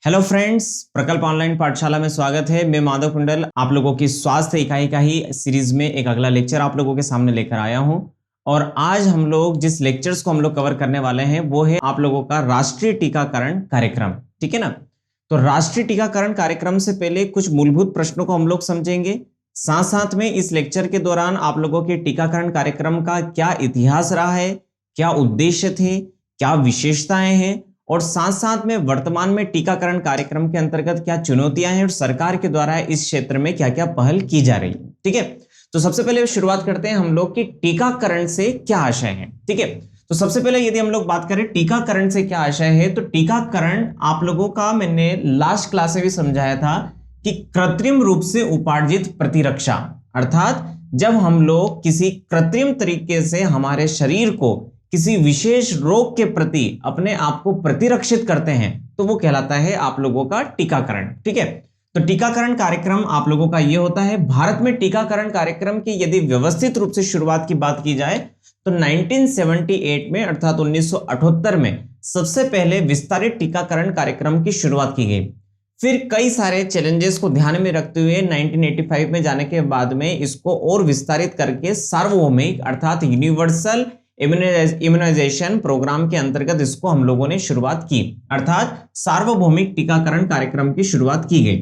Hello friends, प्रकल्प online पाठशाला में स्वागत है। मैं माधव कुंडल आप लोगों की स्वास्थ्य इकाई का ही सीरीज में एक अगला लेक्चर आप लोगों के सामने लेकर आया हूं। और आज हम लोग जिस लेक्चर्स को हम लोग कवर करने वाले हैं वो है आप लोगों का राष्ट्रीय टीकाकरण कार्यक्रम। ठीक है ना। तो राष्ट्रीय टीकाकरण कार्यक्रम से पहले कुछ मूलभूत प्रश्नों को हम लोग समझेंगे। साथ साथ में इस लेक्चर के दौरान आप लोगों के टीकाकरण कार्यक्रम का क्या इतिहास रहा है, क्या उद्देश्य थे, क्या विशेषताएं हैं, और साथ साथ में वर्तमान में टीकाकरण कार्यक्रम के अंतर्गत क्या चुनौतियां हैं और सरकार के द्वारा इस क्षेत्र में क्या क्या पहल की जा रही है। ठीक है। तो सबसे पहले शुरुआत करते हैं हम लोग की टीकाकरण से क्या आशय है। ठीक है। तो सबसे पहले यदि हम लोग बात करें टीकाकरण से क्या आशय है, तो टीकाकरण आप लोगों का मैंने लास्ट क्लास में भी समझाया था कि कृत्रिम रूप से उपार्जित प्रतिरक्षा, अर्थात जब हम लोग किसी कृत्रिम तरीके से हमारे शरीर को किसी विशेष रोग के प्रति अपने आप को प्रतिरक्षित करते हैं तो वो कहलाता है आप लोगों का टीकाकरण। ठीक है। तो टीकाकरण कार्यक्रम आप लोगों का ये होता है। भारत में टीकाकरण कार्यक्रम की यदि व्यवस्थित रूप से शुरुआत की बात की जाए तो 1978 में अर्थात 1978 में सबसे पहले विस्तारित टीकाकरण कार्यक्रम की शुरुआत की गई। फिर कई सारे चैलेंजेस को ध्यान में रखते हुए 1985 में जाने के बाद में इसको और विस्तारित करके सार्वभौमिक अर्थात यूनिवर्सल इम्यूनाइजेशन प्रोग्राम के अंतर्गत इसको हम लोगों ने शुरुआत की, अर्थात सार्वभौमिक टीकाकरण कार्यक्रम की शुरुआत की गई।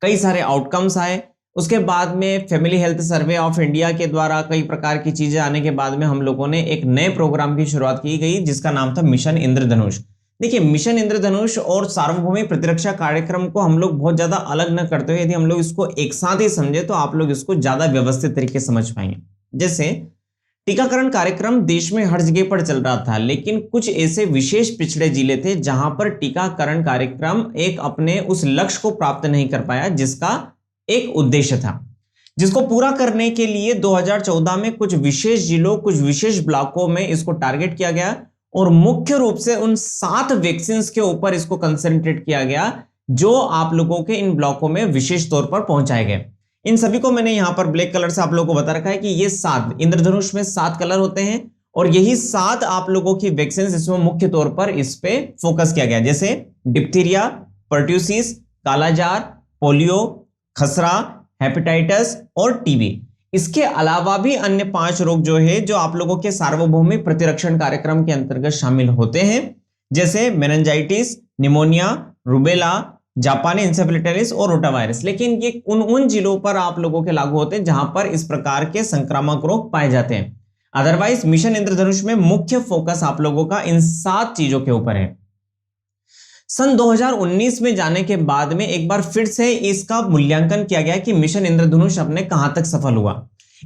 कई सारे आउटकम्स आए। उसके बाद में family health survey of India के द्वारा कई प्रकार की चीजें आने के बाद में हम लोगों ने एक नए प्रोग्राम की शुरुआत की गई जिसका नाम था मिशन इंद्रधनुष। देखिए, मिशन इंद्रधनुष और सार्वभौमिक प्रतिरक्षा कार्यक्रम को हम लोग बहुत ज्यादा अलग न करते हुए यदि हम लोग इसको एक साथ ही समझे तो आप लोग इसको ज्यादा व्यवस्थित तरीके से समझ पाएंगे। जैसे टीकाकरण कार्यक्रम देश में हर जगह पर चल रहा था, लेकिन कुछ ऐसे विशेष पिछड़े जिले थे जहां पर टीकाकरण कार्यक्रम एक अपने उस लक्ष्य को प्राप्त नहीं कर पाया जिसका एक उद्देश्य था, जिसको पूरा करने के लिए 2014 में कुछ विशेष जिलों, कुछ विशेष ब्लॉकों में इसको टारगेट किया गया और मुख्य रूप से उन 7 वैक्सीन के ऊपर इसको कंसंट्रेट किया गया जो आप लोगों के इन ब्लॉकों में विशेष तौर पर पहुंचाए गए। इन सभी को मैंने यहां पर ब्लैक कलर से आप लोगों को बता रखा है कि ये 7 इंद्रधनुष में 7 कलर होते हैं और यही 7 आप लोगों की वैक्सीन इसमें मुख्य तौर पर इस पे फोकस किया गया, जैसे डिप्थीरिया, पर्ट्यूसिस, कालाजार, पोलियो, खसरा, हेपेटाइटिस और टीबी। इसके अलावा भी अन्य 5 रोग जो है जो आप लोगों के सार्वभौमिक प्रतिरक्षण कार्यक्रम के अंतर्गत शामिल होते हैं, जैसे मेनिंजाइटिस, निमोनिया, रुबेला, जापानी इंसेफेलाइटिस और रोटावायरस। लेकिन ये उन जिलों पर आप लोगों के लागू होते हैं जहां पर इस प्रकार के संक्रामक रोग पाए जाते हैं। अदरवाइज मिशन इंद्रधनुष में मुख्य फोकस आप लोगों का इन 7 चीजों के ऊपर है। सन 2019 में जाने के बाद में एक बार फिर से इसका मूल्यांकन किया गया कि मिशन इंद्रधनुष अपने कहां तक सफल हुआ।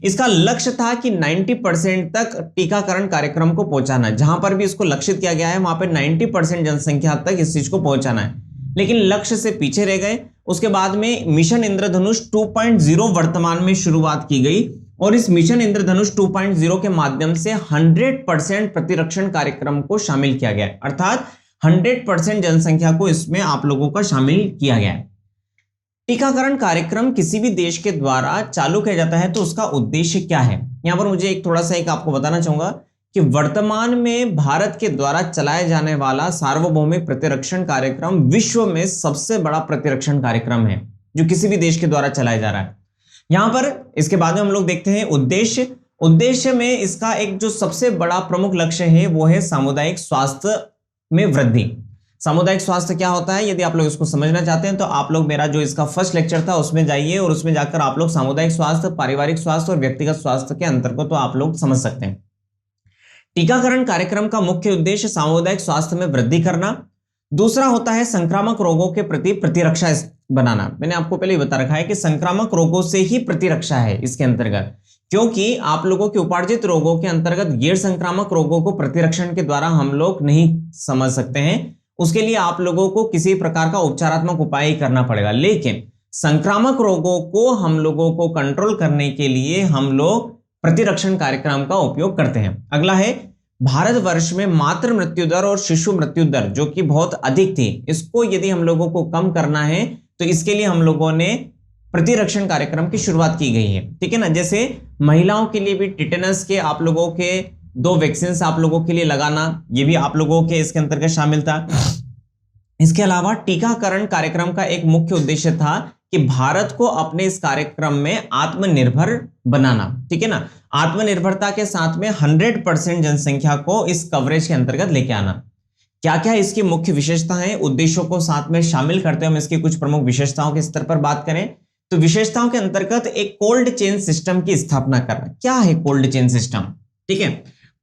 इसका लक्ष्य था कि 90% तक टीकाकरण कार्यक्रम को पहुंचाना। जहां पर भी इसको लक्षित किया गया है वहां पर 90% जनसंख्या तक इस चीज को पहुंचाना है, लेकिन लक्ष्य से पीछे रह गए। उसके बाद में मिशन इंद्रधनुष 2.0 वर्तमान में शुरुआत की गई और इस मिशन इंद्रधनुष 2.0 के माध्यम से 100% प्रतिरक्षण कार्यक्रम को शामिल किया गया, अर्थात 100% जनसंख्या को इसमें आप लोगों का शामिल किया गया। टीकाकरण कार्यक्रम किसी भी देश के द्वारा चालू किया जाता है तो उसका उद्देश्य क्या है। यहां पर मुझे एक थोड़ा सा आपको बताना चाहूंगा कि वर्तमान में भारत के द्वारा चलाया जाने वाला सार्वभौमिक प्रतिरक्षण कार्यक्रम विश्व में सबसे बड़ा प्रतिरक्षण कार्यक्रम है जो किसी भी देश के द्वारा चलाया जा रहा है। यहां पर इसके बाद में हम लोग देखते हैं उद्देश्य में इसका एक जो सबसे बड़ा प्रमुख लक्ष्य है वो है सामुदायिक स्वास्थ्य में वृद्धि। सामुदायिक स्वास्थ्य क्या होता है, यदि आप लोग इसको समझना चाहते हैं तो आप लोग मेरा जो इसका फर्स्ट लेक्चर था उसमें जाइए और उसमें जाकर आप लोग सामुदायिक स्वास्थ्य, पारिवारिक स्वास्थ्य और व्यक्तिगत स्वास्थ्य के अंतर को तो आप लोग समझ सकते हैं। टीकाकरण कार्यक्रम का मुख्य उद्देश्य सामुदायिक स्वास्थ्य में वृद्धि करना। दूसरा होता है संक्रामक रोगों के प्रति प्रतिरक्षा बनाना। मैंने आपको पहले ही बता रखा है कि संक्रामक रोगों से ही प्रतिरक्षा है इसके अंतर्गत, क्योंकि आप लोगों के उपार्जित रोगों के अंतर्गत गैर संक्रामक रोगों को प्रतिरक्षण के द्वारा हम लोग नहीं समझ सकते हैं। उसके लिए आप लोगों को किसी प्रकार का उपचारात्मक उपाय ही करना पड़ेगा, लेकिन संक्रामक रोगों को हम लोगों को कंट्रोल करने के लिए हम लोग प्रतिरक्षण कार्यक्रम का उपयोग करते हैं। अगला है भारतवर्ष में मातृ मृत्यु दर और शिशु मृत्यु दर जो कि बहुत अधिक थी, इसको यदि हम लोगों को कम करना है तो इसके लिए हम लोगों ने प्रतिरक्षण कार्यक्रम की शुरुआत की गई है। ठीक है ना। जैसे महिलाओं के लिए भी टिटेनस के आप लोगों के 2 वैक्सीन आप लोगों के लिए लगाना, ये भी आप लोगों के इसके अंतर्गत शामिल था। इसके अलावा टीकाकरण कार्यक्रम का एक मुख्य उद्देश्य था कि भारत को अपने इस कार्यक्रम में आत्मनिर्भर बनाना, ठीक है ना। आत्मनिर्भरता के साथ में 100% जनसंख्या को इस कवरेज के अंतर्गत लेके आना। क्या क्या इसकी मुख्य विशेषता है, उद्देश्यों को साथ में शामिल करते हैं हम इसकी कुछ प्रमुख विशेषताओं के स्तर पर बात करें तो विशेषताओं के अंतर्गत एक कोल्ड चेन सिस्टम की स्थापना करना। क्या है कोल्ड चेन सिस्टम, ठीक है।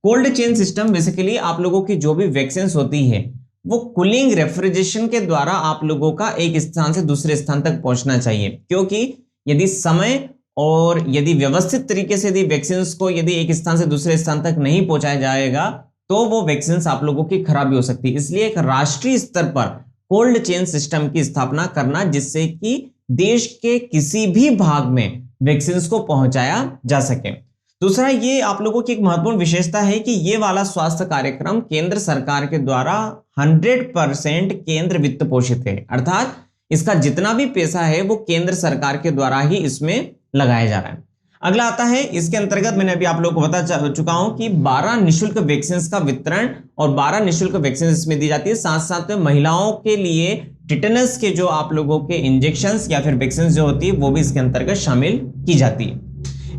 कोल्ड चेन सिस्टम बेसिकली आप लोगों की जो भी वैक्सीन होती है वो कूलिंग रेफ्रिजरेशन के द्वारा आप लोगों का एक स्थान से दूसरे स्थान तक पहुंचना चाहिए, क्योंकि यदि समय और यदि व्यवस्थित तरीके से यदि वैक्सीन को यदि एक स्थान से दूसरे स्थान तक नहीं पहुंचाया जाएगा तो वो वैक्सीन आप लोगों की खराब भी हो सकती है। इसलिए एक राष्ट्रीय स्तर पर कोल्ड चेन सिस्टम की स्थापना करना जिससे कि देश के किसी भी भाग में वैक्सीन को पहुंचाया जा सके। दूसरा, ये आप लोगों की एक महत्वपूर्ण विशेषता है कि ये वाला स्वास्थ्य कार्यक्रम केंद्र सरकार के द्वारा 100% केंद्र वित्त पोषित है, अर्थात इसका जितना भी पैसा है वो केंद्र सरकार के द्वारा ही इसमें लगाया जा रहा है। अगला आता है, इसके अंतर्गत मैंने अभी आप लोगों को बता चुका हूं कि 12 निःशुल्क वैक्सीन का वितरण और 12 निःशुल्क वैक्सीन इसमें दी जाती है। साथ साथ में महिलाओं के लिए टिटेनस के जो आप लोगों के इंजेक्शंस या फिर वैक्सीन जो होती है वो भी इसके अंतर्गत शामिल की जाती है।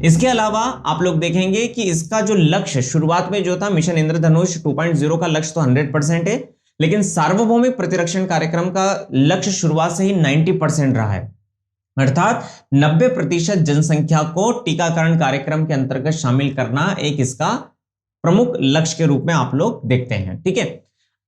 इसके अलावा आप लोग देखेंगे कि इसका जो लक्ष्य शुरुआत में जो था मिशन इंद्रधनुष 2.0 का लक्ष्य तो 100% है, लेकिन सार्वभौमिक प्रतिरक्षण कार्यक्रम का लक्ष्य शुरुआत से ही 90% रहा है, अर्थात 90% जनसंख्या को टीकाकरण कार्यक्रम के अंतर्गत शामिल करना एक इसका प्रमुख लक्ष्य के रूप में आप लोग देखते हैं, ठीक है।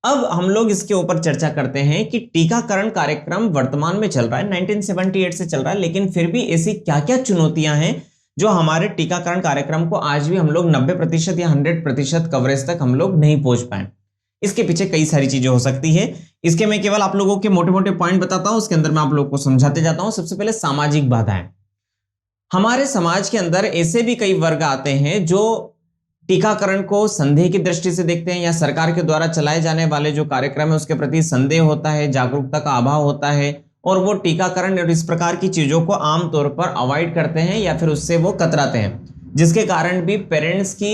अब हम लोग इसके ऊपर चर्चा करते हैं कि टीकाकरण कार्यक्रम वर्तमान में चल रहा है, 1978 से चल रहा है, लेकिन फिर भी ऐसी क्या क्या चुनौतियां हैं जो हमारे टीकाकरण कार्यक्रम को आज भी हम लोग 90% या 100% कवरेज तक हम लोग नहीं पहुंच पाए। इसके पीछे कई सारी चीजें हो सकती है। इसके मैं केवल आप लोगों के मोटे मोटे पॉइंट बताता हूं, उसके अंदर मैं आप लोगों को समझाते जाता हूं। सबसे पहले सामाजिक बाधाएं। हमारे समाज के अंदर ऐसे भी कई वर्ग आते हैं जो टीकाकरण को संदेह की दृष्टि से देखते हैं या सरकार के द्वारा चलाए जाने वाले जो कार्यक्रम है उसके प्रति संदेह होता है, जागरूकता का अभाव होता है और वो टीकाकरण और इस प्रकार की चीजों को आमतौर पर अवॉइड करते हैं या फिर उससे वो कतराते हैं, जिसके कारण भी पेरेंट्स की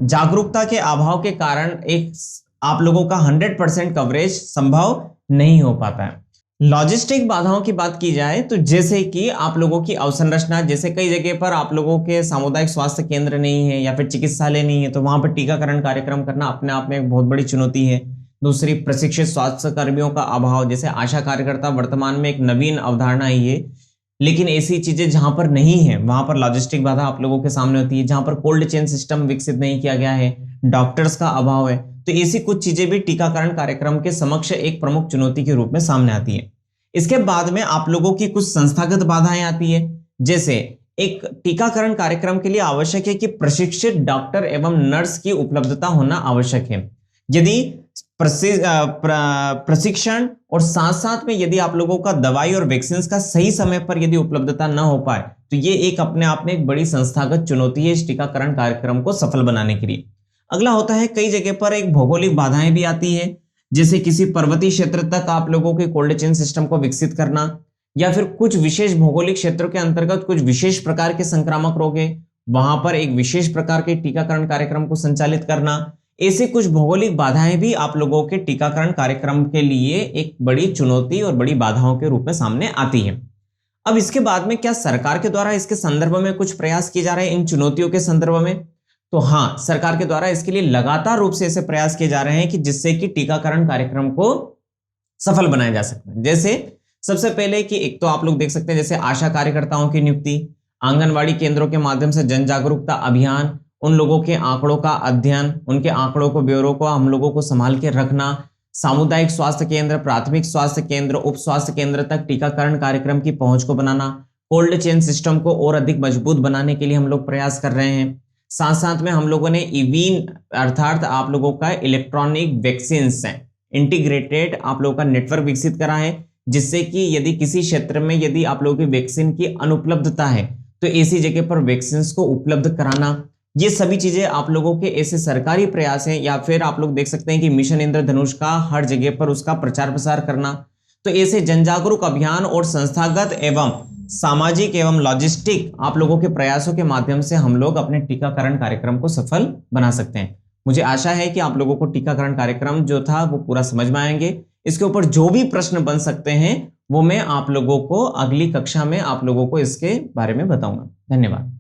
जागरूकता के अभाव के कारण एक आप लोगों का 100% कवरेज संभव नहीं हो पाता है। लॉजिस्टिक बाधाओं की बात की जाए तो जैसे कि आप लोगों की अवसंरचना, जैसे कई जगह पर आप लोगों के सामुदायिक स्वास्थ्य केंद्र नहीं है या फिर चिकित्सालय नहीं है तो वहां पर टीकाकरण कार्यक्रम करना अपने आप में एक बहुत बड़ी चुनौती है। दूसरी, प्रशिक्षित स्वास्थ्य कर्मियों का अभाव, जैसे आशा कार्यकर्ता वर्तमान में एक नवीन अवधारणा ही है, लेकिन ऐसी चीजें जहां पर नहीं है वहां पर लॉजिस्टिक बाधा आप लोगों के सामने होती है। जहां पर कोल्ड चेन सिस्टम विकसित नहीं किया गया है, डॉक्टर्स का अभाव है, तो ऐसी कुछ चीजें भी टीकाकरण कार्यक्रम के समक्ष एक प्रमुख चुनौती के रूप में सामने आती है। इसके बाद में आप लोगों की कुछ संस्थागत बाधाएं आती है, जैसे एक टीकाकरण कार्यक्रम के लिए आवश्यक है कि प्रशिक्षित डॉक्टर एवं नर्स की उपलब्धता होना आवश्यक है। यदि प्रशिक्षण और साथ साथ में यदि आप लोगों का दवाई और वैक्सीन का सही समय पर यदि उपलब्धता न हो पाए तो ये एक अपने आप में एक बड़ी संस्थागत चुनौती है इस टीकाकरण कार्यक्रम को सफल बनाने के लिए। अगला होता है, कई जगह पर एक भौगोलिक बाधाएं भी आती है, जैसे किसी पर्वतीय क्षेत्र तक आप लोगों के कोल्ड चेन सिस्टम को विकसित करना या फिर कुछ विशेष भौगोलिक क्षेत्रों के अंतर्गत कुछ विशेष प्रकार के संक्रामक रोग है वहां पर एक विशेष प्रकार के टीकाकरण कार्यक्रम को संचालित करना। ऐसी कुछ भौगोलिक बाधाएं भी आप लोगों के टीकाकरण कार्यक्रम के लिए एक बड़ी चुनौती और बड़ी बाधाओं के रूप में सामने आती है। अब इसके बाद में क्या सरकार के द्वारा इसके संदर्भ में कुछ प्रयास किए जा रहे हैं इन चुनौतियों के संदर्भ में? तो हाँ, सरकार के द्वारा इसके लिए लगातार रूप से ऐसे प्रयास किए जा रहे हैं कि जिससे कि टीकाकरण कार्यक्रम को सफल बनाया जा सकता है। जैसे सबसे पहले कि एक तो आप लोग देख सकते हैं जैसे आशा कार्यकर्ताओं की नियुक्ति, आंगनवाड़ी केंद्रों के माध्यम से जन जागरूकता अभियान, उन लोगों के आंकड़ों का अध्ययन, उनके आंकड़ों को ब्यूरो को हम लोगों को संभाल के रखना, सामुदायिक स्वास्थ्य केंद्र, प्राथमिक स्वास्थ्य केंद्र, उप स्वास्थ्य केंद्र तक टीकाकरण कार्यक्रम की पहुंच को बनाना, कोल्ड चेन सिस्टम को और अधिक मजबूत बनाने के लिए हम लोग प्रयास कर रहे हैं। साथ साथ में हम लोगों ने इवीन अर्थात आप लोगों का इलेक्ट्रॉनिक वैक्सीन इंटीग्रेटेड आप लोगों का नेटवर्क विकसित करा है, जिससे कि यदि किसी क्षेत्र में यदि आप लोगों की वैक्सीन की अनुपलब्धता है तो ऐसी जगह पर वैक्सीन को उपलब्ध कराना, ये सभी चीजें आप लोगों के ऐसे सरकारी प्रयास हैं। या फिर आप लोग देख सकते हैं कि मिशन इंद्रधनुष का हर जगह पर उसका प्रचार प्रसार करना। तो ऐसे जनजागरूक अभियान और संस्थागत एवं सामाजिक एवं लॉजिस्टिक आप लोगों के प्रयासों के माध्यम से हम लोग अपने टीकाकरण कार्यक्रम को सफल बना सकते हैं। मुझे आशा है कि आप लोगों को टीकाकरण कार्यक्रम जो था वो पूरा समझ में आएंगे। इसके ऊपर जो भी प्रश्न बन सकते हैं वो मैं आप लोगों को अगली कक्षा में आप लोगों को इसके बारे में बताऊंगा। धन्यवाद।